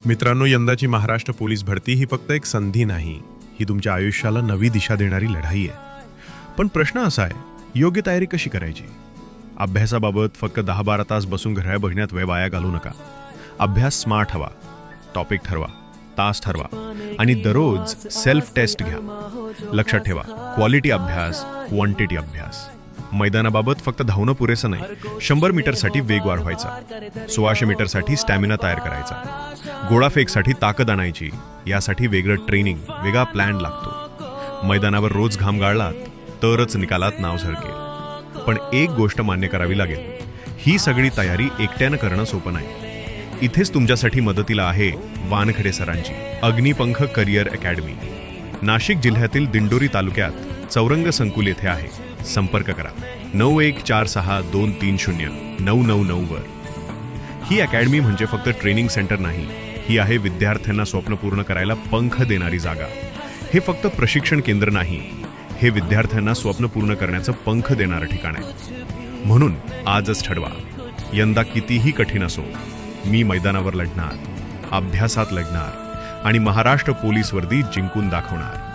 मित्रांनो, यंदाची महाराष्ट्र पोलीस भरती ही फक्त एक संधी नाही, ही तुमच्या आयुष्याला नवी दिशा देणारी लढाई आहे. पण प्रश्न असा आहे, योग्य तयारी कशी करायची? अभ्यासाबाबत फक्त 10-12 तास बसून घड्याळ बघण्यात वेळ वाया घालू नका. अभ्यास स्मार्ट हवा, टॉपिक ठरवा, तास ठरवा आणि दररोज सेल्फ टेस्ट घ्या. लक्षात ठेवा, क्वालिटी अभ्यास, क्वांटिटी अभ्यास. मैदानाबाबत फक्त धावणं पुरेसं नाही, 100 मीटरसाठी वेग वाढवायचा, 1600 मीटरसाठी स्टॅमिना तयार करायचा, गोळाफेकसाठी ताकद आणायची. यासाठी वेगळं ट्रेनिंग, वेगळा प्लॅन लागतो. मैदानावर रोज घाम गाळलात तरच निकालात नाव झळकेल. पण एक गोष्ट मान्य करावी लागेल, ही सगळी तयारी एकट्यानं करणं सोपं नाही. इथेच तुमच्यासाठी मदतीला आहे वानखडे सरांची अग्निपंख करिअर अकॅडमी. नाशिक जिल्ह्यातील दिंडोरी तालुक्यात चौरंग संकुल येथे आहे. संपर्क करा 9146230999 वर. ही अकॅडमी म्हणजे फक्त ट्रेनिंग सेंटर नाही, ही आहे विद्यार्थ्यांना स्वप्न पूर्ण करायला पंख देणारी जागा. हे फक्त प्रशिक्षण केंद्र नाही, हे विद्यार्थ्यांना स्वप्न पूर्ण करण्याचं पंख देणारं ठिकाण आहे. म्हणून आजच ठरवा, यंदा कितीही कठीण असो, मी मैदानावर लढणार, अभ्यासात लढणार आणि महाराष्ट्र पोलीस वर्दी जिंकून दाखवणार.